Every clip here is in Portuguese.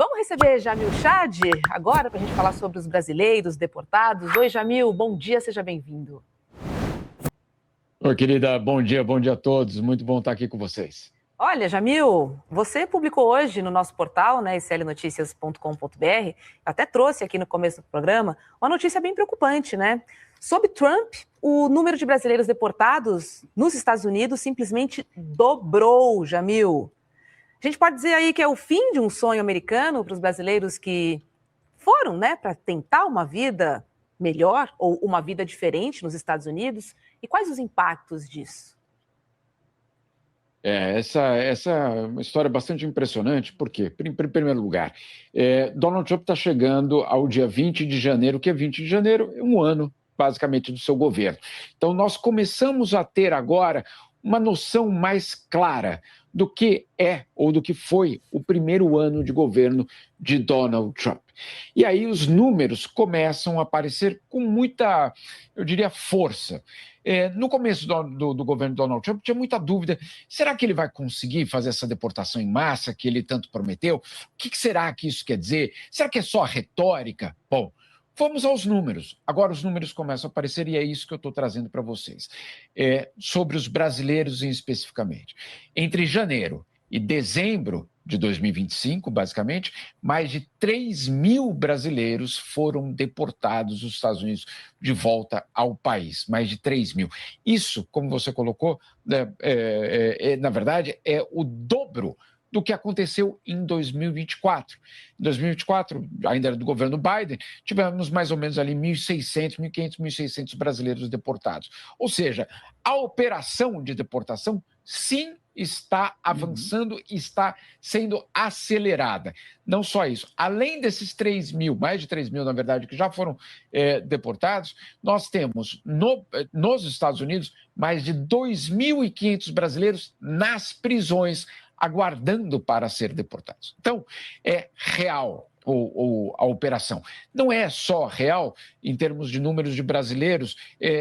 Vamos receber Jamil Chad agora para a gente falar sobre os brasileiros deportados. Oi, Jamil, bom dia, seja bem-vindo. Oi, querida, bom dia a todos. Muito bom estar aqui com vocês. Olha, Jamil, você publicou hoje no nosso portal, né, slnoticias.com.br, até trouxe aqui no começo do programa, uma notícia bem preocupante, né? Sob Trump, o número de brasileiros deportados nos Estados Unidos simplesmente dobrou, Jamil. A gente pode dizer aí que é o fim de um sonho americano para os brasileiros que foram, né, para tentar uma vida melhor ou uma vida diferente nos Estados Unidos? E quais os impactos disso? Essa é uma história bastante impressionante, porque, em primeiro lugar, Donald Trump está chegando ao dia 20 de janeiro, que é 20 de janeiro, um ano, basicamente, do seu governo. Então, nós começamos a ter agora uma noção mais clara do que é ou do que foi o primeiro ano de governo de Donald Trump. E aí os números começam a aparecer com muita, eu diria, força. No começo do governo Donald Trump, tinha muita dúvida: será que ele vai conseguir fazer essa deportação em massa que ele tanto prometeu? O que será que isso quer dizer? Será que é só retórica? Bom, vamos aos números. Agora os números começam a aparecer e é isso que eu estou trazendo para vocês. Sobre os brasileiros especificamente. Entre janeiro e dezembro de 2025, basicamente, mais de 3 mil brasileiros foram deportados dos Estados Unidos de volta ao país. Mais de 3 mil. Isso, como você colocou, na verdade, é o dobro do que aconteceu em 2024. Em 2024, ainda era do governo Biden, tivemos mais ou menos ali 1.600, 1.500, 1.600 brasileiros deportados. Ou seja, a operação de deportação, sim, está avançando e está sendo acelerada. Não só isso, além desses 3 mil, mais de 3 mil, na verdade, que já foram deportados, nós temos nos Estados Unidos mais de 2.500 brasileiros nas prisões, aguardando para ser deportados. Então, é real a operação. Não é só real em termos de números de brasileiros,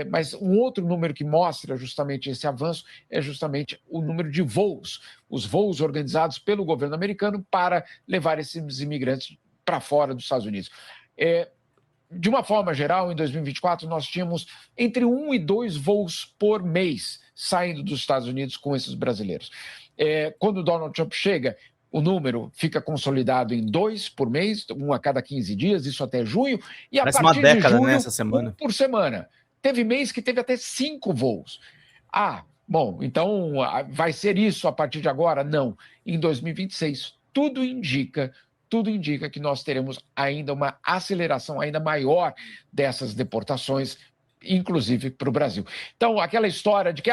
mas um outro número que mostra justamente esse avanço é justamente o número de voos, os voos organizados pelo governo americano para levar esses imigrantes para fora dos Estados Unidos. De uma forma geral, em 2024, nós tínhamos entre 1 e 2 voos por mês saindo dos Estados Unidos com esses brasileiros. Quando o Donald Trump chega, o número fica consolidado em 2 por mês, um a cada 15 dias, isso até junho, e Parece a partir uma década, de julho, né, essa semana. 1 por semana. Teve mês que teve até 5 voos. Bom, então vai ser isso a partir de agora? Não. Em 2026, tudo indica que nós teremos ainda uma aceleração ainda maior dessas deportações, inclusive para o Brasil. Então, aquela história de que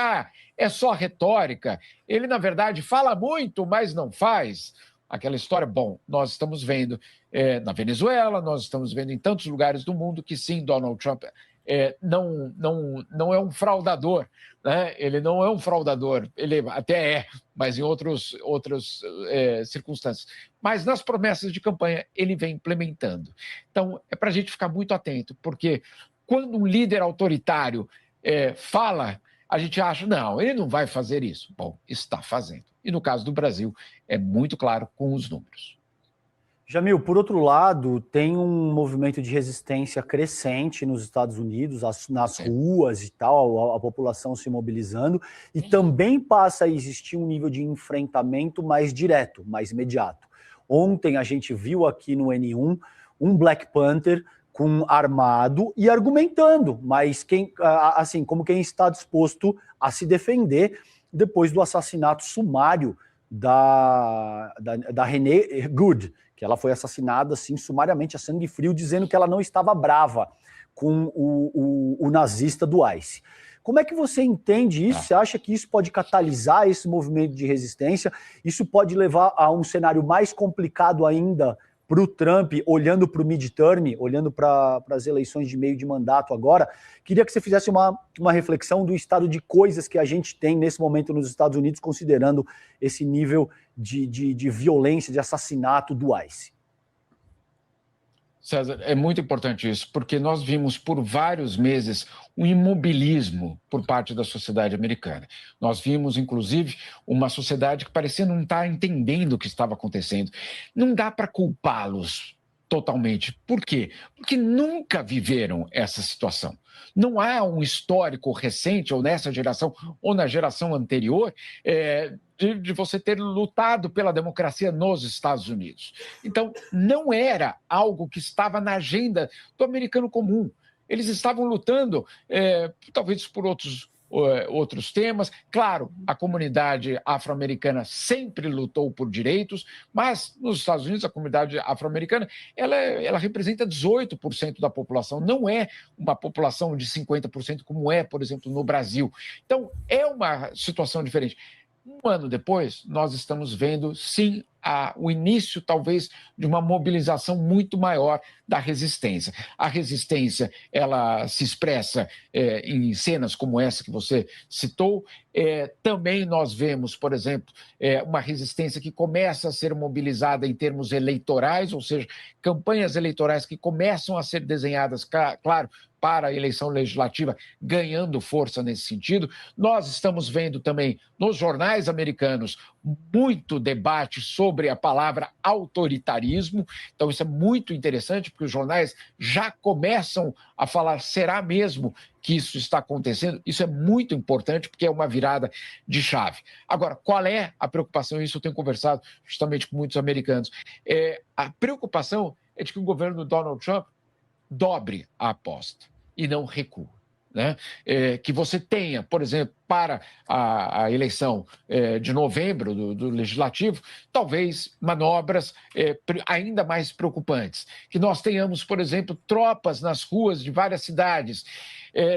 é só retórica, ele, na verdade, fala muito, mas não faz. Aquela história, bom, nós estamos vendo na Venezuela, nós estamos vendo em tantos lugares do mundo que sim, Donald Trump não é um fraudador, né? Ele não é um fraudador, ele até mas em outras circunstâncias. Mas nas promessas de campanha ele vem implementando. Então é para a gente ficar muito atento, porque quando um líder autoritário fala, a gente acha, não, ele não vai fazer isso. Bom, está fazendo. E no caso do Brasil, é muito claro com os números. Jamil, por outro lado, tem um movimento de resistência crescente nos Estados Unidos, nas ruas e tal, a população se mobilizando, e também passa a existir um nível de enfrentamento mais direto, mais imediato. Ontem a gente viu aqui no N1 um Black Panther armado e argumentando, mas como quem está disposto a se defender depois do assassinato sumário da Renee Good, que ela foi assassinada assim sumariamente a sangue frio, dizendo que ela não estava brava com o nazista do ICE. Como é que você entende isso? Você acha que isso pode catalisar esse movimento de resistência? Isso pode levar a um cenário mais complicado ainda para o Trump, olhando para o midterm, olhando para as eleições de meio de mandato agora? Queria que você fizesse uma reflexão do estado de coisas que a gente tem nesse momento nos Estados Unidos, considerando esse nível de violência, de assassinato do ICE. César, é muito importante isso, porque nós vimos por vários meses um imobilismo por parte da sociedade americana. Nós vimos, inclusive, uma sociedade que parecia não estar entendendo o que estava acontecendo. Não dá para culpá-los totalmente. Por quê? Porque nunca viveram essa situação. Não há um histórico recente, ou nessa geração, ou na geração anterior, de você ter lutado pela democracia nos Estados Unidos. Então, não era algo que estava na agenda do americano comum. Eles estavam lutando, talvez por outros temas. Claro, a comunidade afro-americana sempre lutou por direitos, mas nos Estados Unidos a comunidade afro-americana ela representa 18% da população, não é uma população de 50% como é, por exemplo, no Brasil. Então, é uma situação diferente. Um ano depois, nós estamos vendo, sim, o início, talvez, de uma mobilização muito maior da resistência. A resistência, ela se expressa em cenas como essa que você citou. Também nós vemos, por exemplo, uma resistência que começa a ser mobilizada em termos eleitorais, ou seja, campanhas eleitorais que começam a ser desenhadas, claro, para a eleição legislativa, ganhando força nesse sentido. Nós estamos vendo também nos jornais americanos muito debate sobre a palavra autoritarismo. Então, isso é muito interessante, porque os jornais já começam a falar, será mesmo que isso está acontecendo? Isso é muito importante, porque é uma virada de chave. Agora, qual é a preocupação? Isso eu tenho conversado justamente com muitos americanos. A preocupação é de que o governo do Donald Trump dobre a aposta e não recua. Né? Que você tenha, por exemplo, para a eleição de novembro do Legislativo, talvez manobras ainda mais preocupantes. Que nós tenhamos, por exemplo, tropas nas ruas de várias cidades.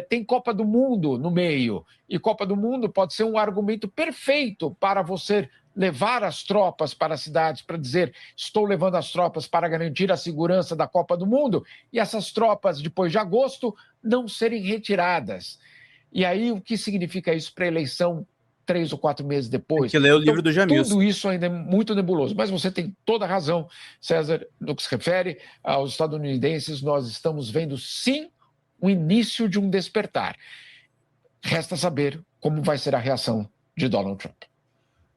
Tem Copa do Mundo no meio, e Copa do Mundo pode ser um argumento perfeito para você levar as tropas para as cidades, para dizer, estou levando as tropas para garantir a segurança da Copa do Mundo, e essas tropas, depois de agosto, não serem retiradas. E aí, o que significa isso para a eleição 3 ou 4 meses depois? Tem que ler o livro do Jamilson. Tudo isso ainda é muito nebuloso, mas você tem toda a razão, César, no que se refere aos estadunidenses. Nós estamos vendo, sim, o início de um despertar. Resta saber como vai ser a reação de Donald Trump.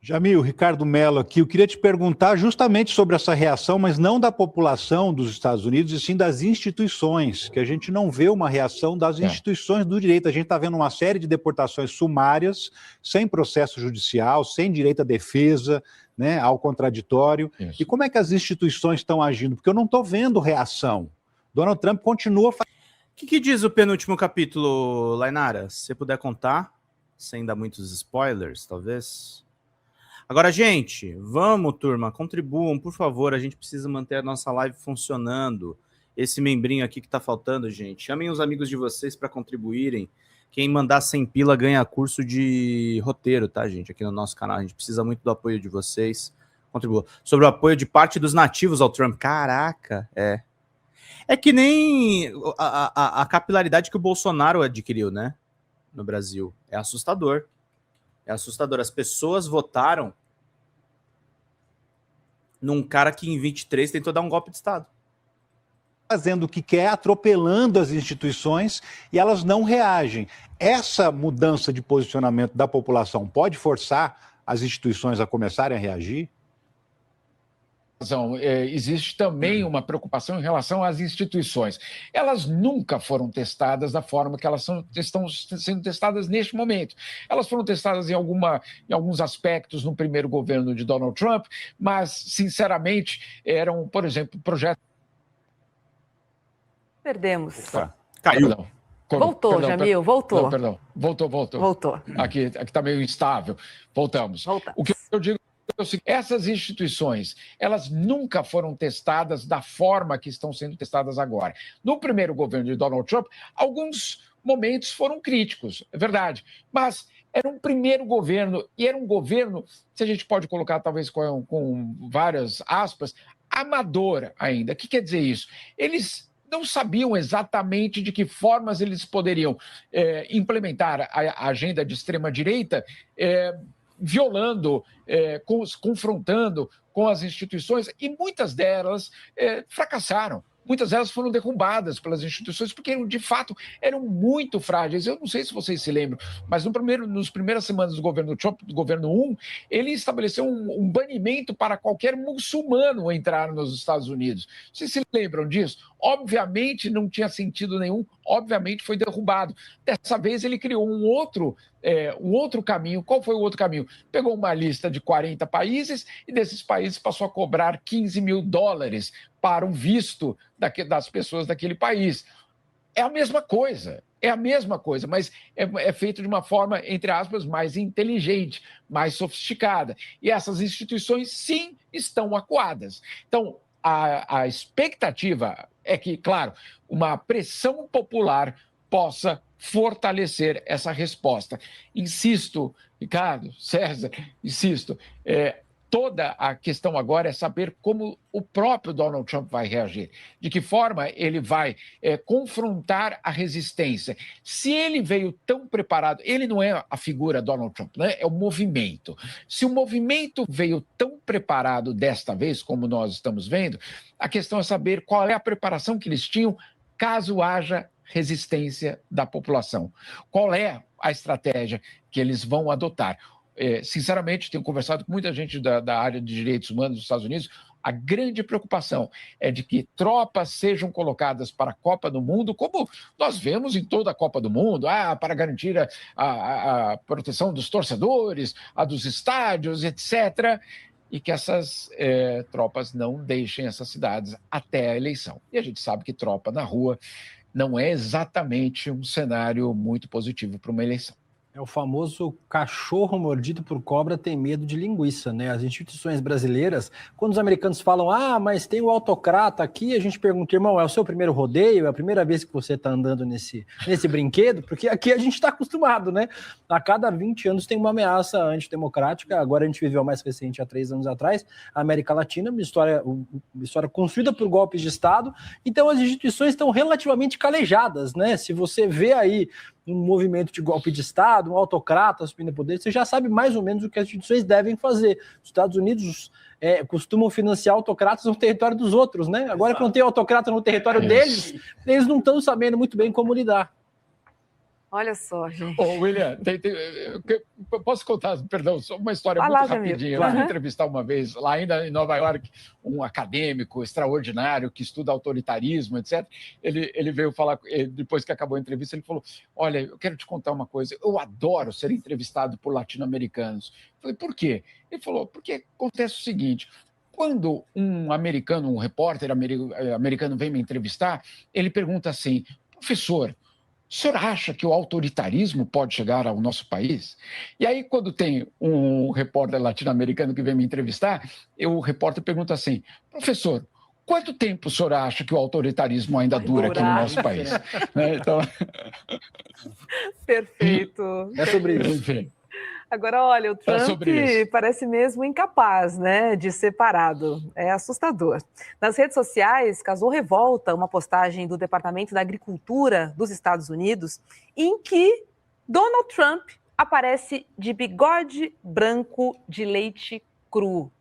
Jamil, Ricardo Mello aqui, eu queria te perguntar justamente sobre essa reação, mas não da população dos Estados Unidos, e sim das instituições, que a gente não vê uma reação das instituições do direito. A gente está vendo uma série de deportações sumárias, sem processo judicial, sem direito à defesa, né, ao contraditório. Isso. E como é que as instituições estão agindo? Porque eu não estou vendo reação. Donald Trump continua... O que diz o penúltimo capítulo, Lainara? Se você puder contar, sem dar muitos spoilers, talvez... Agora, gente, vamos, turma, contribuam, por favor, a gente precisa manter a nossa live funcionando. Esse membrinho aqui que tá faltando, gente, chamem os amigos de vocês para contribuírem. Quem mandar 100 pila ganha curso de roteiro, tá, gente? Aqui no nosso canal, a gente precisa muito do apoio de vocês. Contribuam. Sobre o apoio de parte dos nativos ao Trump. Caraca, É que nem a capilaridade que o Bolsonaro adquiriu, né, no Brasil. É assustador. É assustador. As pessoas votaram num cara que em 23 tentou dar um golpe de Estado. Fazendo o que quer, atropelando as instituições, e elas não reagem. Essa mudança de posicionamento da população pode forçar as instituições a começarem a reagir? Existe também uma preocupação em relação às instituições. Elas nunca foram testadas da forma que elas estão sendo testadas neste momento. Elas foram testadas em alguns aspectos no primeiro governo de Donald Trump, mas, sinceramente, eram, por exemplo, projetos... Perdemos. Caiu. Perdão. Voltou, Jamil, voltou. Não, perdão. Voltou. Aqui está meio instável. Voltamos. O que eu digo... Essas instituições, elas nunca foram testadas da forma que estão sendo testadas agora. No primeiro governo de Donald Trump, alguns momentos foram críticos, é verdade, mas era um primeiro governo, e era um governo, se a gente pode colocar talvez com várias aspas, amador ainda. O que quer dizer isso? Eles não sabiam exatamente de que formas eles poderiam implementar a agenda de extrema-direita, violando, confrontando com as instituições, e muitas delas fracassaram. muitas delas foram derrubadas pelas instituições, porque, de fato, eram muito frágeis. Eu não sei se vocês se lembram, mas nos primeiras semanas do governo Trump, do governo 1, ele estabeleceu um banimento para qualquer muçulmano entrar nos Estados Unidos. Vocês se lembram disso? Obviamente não tinha sentido nenhum, obviamente foi derrubado. Dessa vez ele criou um outro caminho. Qual foi o outro caminho? Pegou uma lista de 40 países e desses países passou a cobrar $15 mil para o visto das pessoas daquele país. É a mesma coisa, mas é feito de uma forma, entre aspas, mais inteligente, mais sofisticada. E essas instituições, sim, estão acuadas. Então, a expectativa é que, claro, uma pressão popular possa fortalecer essa resposta. Insisto, Ricardo, César, toda a questão agora é saber como o próprio Donald Trump vai reagir, de que forma ele vai confrontar a resistência. Se ele veio tão preparado, ele não é a figura Donald Trump, né? É o movimento. Se o movimento veio tão preparado desta vez, como nós estamos vendo, a questão é saber qual é a preparação que eles tinham caso haja resistência da população. Qual é a estratégia que eles vão adotar? Sinceramente, tenho conversado com muita gente da área de direitos humanos dos Estados Unidos. A grande preocupação é de que tropas sejam colocadas para a Copa do Mundo, como nós vemos em toda a Copa do Mundo, para garantir a proteção dos torcedores, a dos estádios, etc., e que essas tropas não deixem essas cidades até a eleição. E a gente sabe que tropa na rua não é exatamente um cenário muito positivo para uma eleição. É o famoso cachorro mordido por cobra tem medo de linguiça, né? As instituições brasileiras, quando os americanos falam, mas tem o autocrata aqui, a gente pergunta, irmão, é o seu primeiro rodeio? É a primeira vez que você está andando nesse brinquedo? Porque aqui a gente está acostumado, né? A cada 20 anos tem uma ameaça antidemocrática, agora a gente viveu a mais recente há 3 anos atrás, a América Latina, uma história construída por golpes de Estado, então as instituições estão relativamente calejadas, né? Se você vê aí um movimento de golpe de Estado, um autocrata assumindo poder, você já sabe mais ou menos o que as instituições devem fazer. Os Estados Unidos costumam financiar autocratas no território dos outros, né? Agora que não tem autocrata no território deles, eles não estão sabendo muito bem como lidar. Olha só, gente. William, posso contar, perdão, só uma história muito rapidinha. Eu fui entrevistar uma vez, lá ainda em Nova York, um acadêmico extraordinário que estuda autoritarismo, etc. Ele veio falar, depois que acabou a entrevista, ele falou, olha, eu quero te contar uma coisa, eu adoro ser entrevistado por latino-americanos. Eu falei, por quê? Ele falou, porque acontece o seguinte, quando um americano, um repórter americano vem me entrevistar, ele pergunta assim, professor, o senhor acha que o autoritarismo pode chegar ao nosso país? E aí, quando tem um repórter latino-americano que vem me entrevistar, o repórter pergunta assim, professor, quanto tempo o senhor acha que o autoritarismo ainda dura aqui no nosso país? Então... Perfeito. É sobre isso. Enfim. Agora, olha, o Trump parece mesmo incapaz, né, de ser parado. É assustador. Nas redes sociais, causou revolta uma postagem do Departamento da Agricultura dos Estados Unidos em que Donald Trump aparece de bigode branco de leite cru.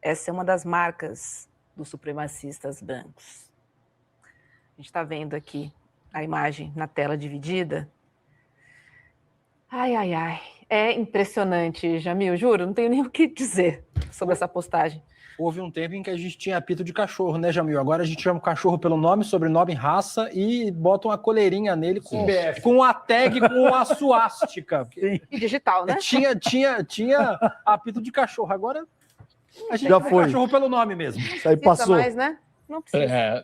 Essa é uma das marcas dos supremacistas brancos. A gente está vendo aqui a imagem na tela dividida. Ai, ai, ai. É impressionante, Jamil, juro, não tenho nem o que dizer sobre essa postagem. Houve um tempo em que a gente tinha apito de cachorro, né, Jamil? Agora a gente chama o cachorro pelo nome, sobrenome, raça e bota uma coleirinha nele com a tag, com a suástica. E digital, né? Tinha apito de cachorro. Agora a gente já foi. Cachorro pelo nome mesmo. Isso aí passou. Mais, né? Não precisa.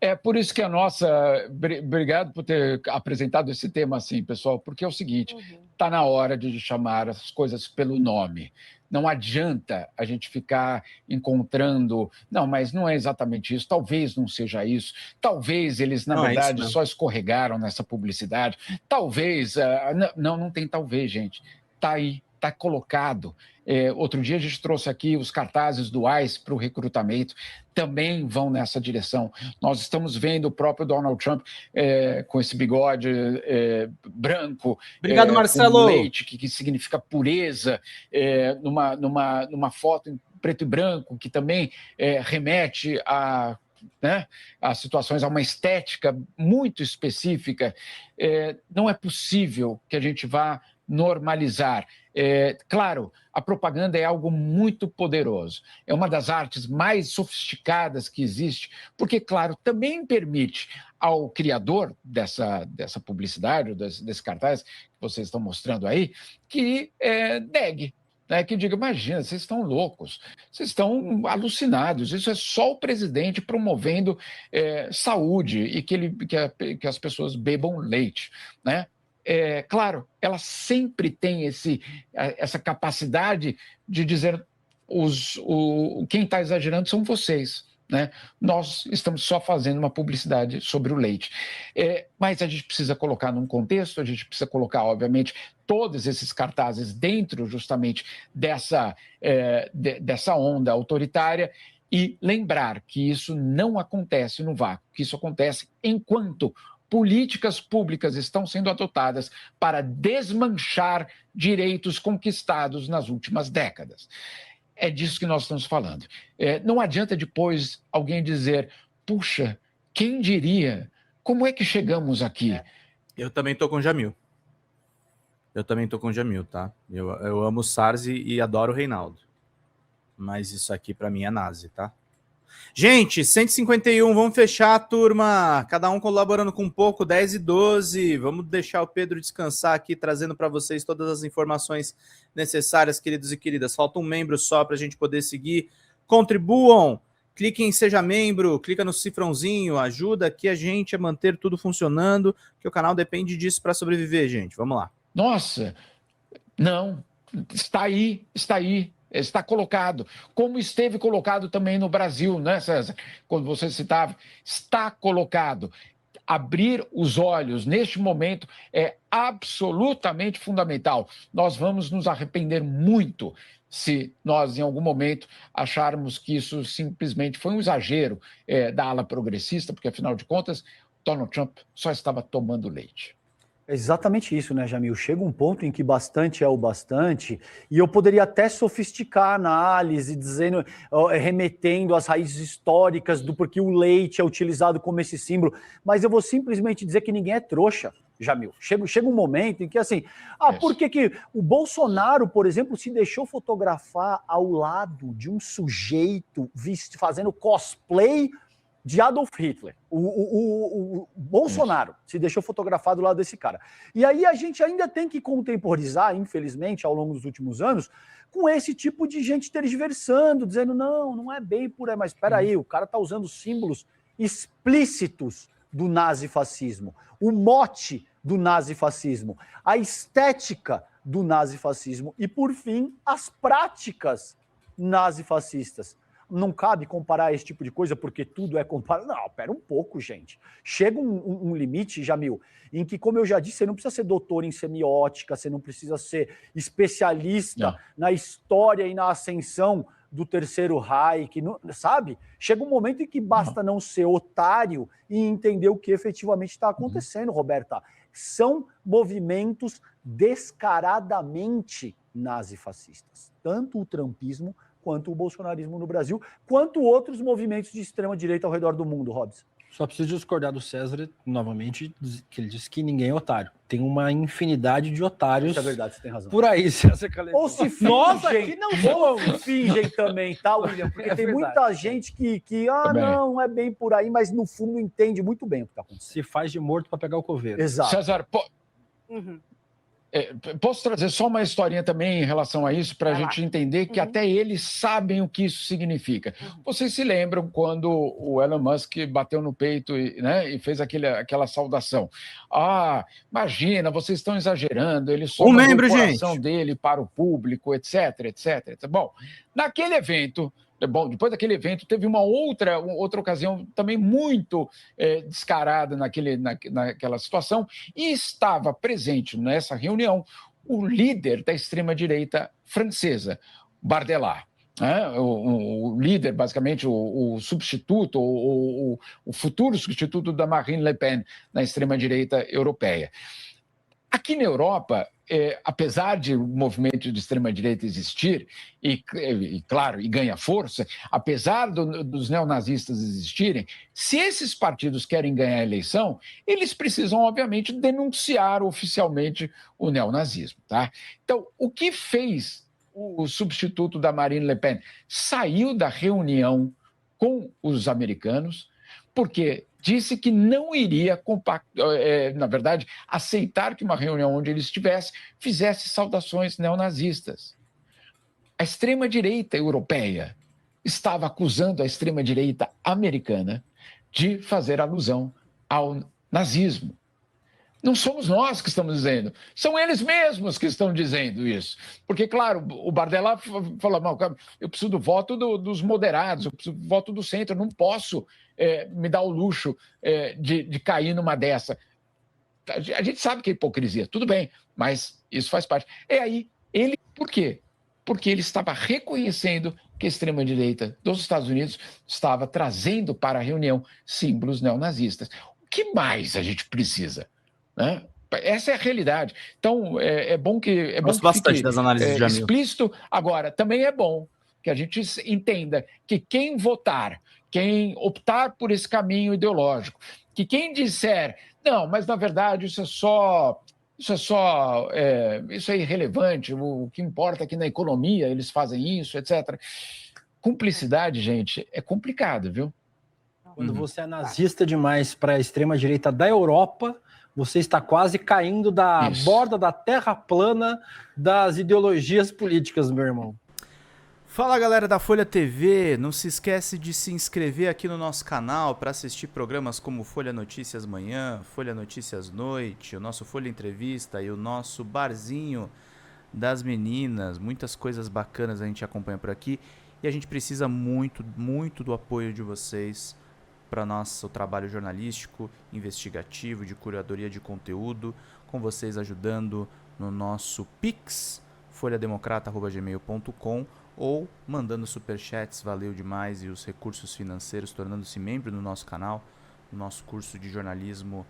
É por isso que obrigado por ter apresentado esse tema assim, pessoal, porque é o seguinte, está na hora de chamar as coisas pelo nome. Não adianta a gente ficar encontrando, não, mas não é exatamente isso, talvez não seja isso, talvez eles, na verdade, só escorregaram nessa publicidade, talvez, não tem talvez, gente, está aí, está colocado. Outro dia a gente trouxe aqui os cartazes do ICE para o recrutamento, também vão nessa direção. Nós estamos vendo o próprio Donald Trump com esse bigode branco, obrigado, Marcelo. com leite, que significa pureza, numa foto preto e branco, que também remete a, né, a situações, a uma estética muito específica. Não é possível que a gente vá normalizar. Claro, a propaganda é algo muito poderoso, é uma das artes mais sofisticadas que existe, porque, claro, também permite ao criador dessa publicidade, desse cartaz que vocês estão mostrando aí, que negue, né, que diga, imagina, vocês estão loucos, vocês estão alucinados, isso é só o presidente promovendo saúde e que as pessoas bebam leite, né? Claro, ela sempre tem essa capacidade de dizer quem está exagerando são vocês, né? Nós estamos só fazendo uma publicidade sobre o leite. Mas a gente precisa colocar num contexto, a gente precisa colocar, obviamente, todos esses cartazes dentro justamente dessa onda autoritária e lembrar que isso não acontece no vácuo, que isso acontece enquanto políticas públicas estão sendo adotadas para desmanchar direitos conquistados nas últimas décadas. É disso que nós estamos falando. Não adianta depois alguém dizer, puxa, quem diria? Como é que chegamos aqui? Eu também tô com o Jamil. Tá? Eu amo o SARS e adoro o Reinaldo. Mas isso aqui para mim é nazi, tá? Gente, 151, vamos fechar, turma. Cada um colaborando com um pouco, 10 e 12. Vamos deixar o Pedro descansar aqui, trazendo para vocês todas as informações necessárias, queridos e queridas. Falta um membro só para a gente poder seguir. Contribuam, cliquem em Seja Membro, clica no cifrãozinho, ajuda aqui a gente a manter tudo funcionando, que o canal depende disso para sobreviver, gente. Vamos lá. Nossa, não, está aí. Está colocado, como esteve colocado também no Brasil, né, César? Quando você citava, está colocado. Abrir os olhos neste momento é absolutamente fundamental. Nós vamos nos arrepender muito se nós, em algum momento, acharmos que isso simplesmente foi um exagero da ala progressista, porque, afinal de contas, Donald Trump só estava tomando leite. É exatamente isso, né, Jamil? Chega um ponto em que bastante é o bastante, e eu poderia até sofisticar a análise, dizendo, remetendo às raízes históricas do porquê o leite é utilizado como esse símbolo, mas eu vou simplesmente dizer que ninguém é trouxa, Jamil. Chega um momento em que, assim, por que o Bolsonaro, por exemplo, se deixou fotografar ao lado de um sujeito fazendo cosplay de Adolf Hitler? O Bolsonaro se deixou fotografar do lado desse cara. E aí a gente ainda tem que contemporizar, infelizmente, ao longo dos últimos anos, com esse tipo de gente tergiversando, dizendo, não é bem por aí, mas espera aí, o cara está usando símbolos explícitos do nazifascismo, o mote do nazifascismo, a estética do nazifascismo e, por fim, as práticas nazifascistas. Não cabe comparar esse tipo de coisa porque tudo é comparado. Não, pera um pouco, gente. Chega um limite, Jamil, em que, como eu já disse, você não precisa ser doutor em semiótica, você não precisa ser especialista na história e na ascensão do Terceiro Reich, sabe? Chega um momento em que basta não ser otário e entender o que efetivamente está acontecendo, Roberta. São movimentos descaradamente nazifascistas. Tanto o trumpismo quanto o bolsonarismo no Brasil, quanto outros movimentos de extrema-direita ao redor do mundo, Robson. Só preciso discordar do César, novamente, que ele disse que ninguém é otário. Tem uma infinidade de otários. Isso é verdade, você tem razão. Por aí, César Caleb. Ou se fingem, nossa, que não ou se fingem também, tá, William? Porque tem muita gente que não é bem por aí, mas no fundo entende muito bem o que está acontecendo. Se faz de morto para pegar o coveiro. Exato. César, posso trazer só uma historinha também em relação a isso, para a gente entender que até eles sabem o que isso significa. Vocês se lembram quando o Elon Musk bateu no peito e fez aquela saudação? Imagina, vocês estão exagerando, ele só mandou o coração dele para o público, etc, etc. Bom, naquele evento... depois daquele evento, teve uma outra ocasião também muito descarada naquela situação, e estava presente nessa reunião o líder da extrema-direita francesa, Bardella. O líder, basicamente, o substituto, o futuro substituto da Marine Le Pen na extrema-direita europeia. Aqui na Europa, apesar de o movimento de extrema-direita existir, claro, e ganha força, apesar dos neonazistas existirem, se esses partidos querem ganhar a eleição, eles precisam, obviamente, denunciar oficialmente o neonazismo. Tá? Então, o que fez o substituto da Marine Le Pen? Saiu da reunião com os americanos, porque disse que não iria, na verdade, aceitar que uma reunião onde ele estivesse fizesse saudações neonazistas. A extrema-direita europeia estava acusando a extrema-direita americana de fazer alusão ao nazismo. Não somos nós que estamos dizendo, são eles mesmos que estão dizendo isso. Porque, claro, o Bardella falou, eu preciso do voto dos moderados, eu preciso do voto do centro, eu não posso me dar o luxo de cair numa dessa. A gente sabe que é hipocrisia, tudo bem, mas isso faz parte. Por quê? Porque ele estava reconhecendo que a extrema-direita dos Estados Unidos estava trazendo para a reunião símbolos neonazistas. O que mais a gente precisa? Né? Essa é a realidade. Então, é bom que bastante das análises de Jamil. Explícito. Agora, também é bom que a gente entenda que quem votar, quem optar por esse caminho ideológico, que quem disser, não, mas na verdade isso é irrelevante, o que importa é que na economia eles fazem isso, etc. Cumplicidade, gente, é complicado, viu? Quando você é nazista demais para a extrema-direita da Europa, você está quase caindo da borda da terra plana das ideologias políticas, meu irmão. Fala, galera da Folha TV, não se esquece de se inscrever aqui no nosso canal para assistir programas como Folha Notícias Manhã, Folha Notícias Noite, o nosso Folha Entrevista e o nosso Barzinho das Meninas. Muitas coisas bacanas a gente acompanha por aqui e a gente precisa muito, muito do apoio de vocês para nosso trabalho jornalístico, investigativo, de curadoria de conteúdo, com vocês ajudando no nosso Pix, folhademocrata@gmail.com, ou mandando superchats, valeu demais, e os recursos financeiros, tornando-se membro do nosso canal, no nosso curso de jornalismo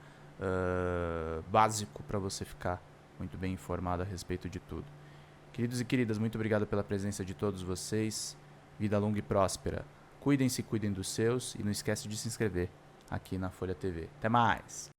básico, para você ficar muito bem informado a respeito de tudo. Queridos e queridas, muito obrigado pela presença de todos vocês, vida longa e próspera. Cuidem-se, cuidem dos seus e não esquece de se inscrever aqui na Folha TV. Até mais!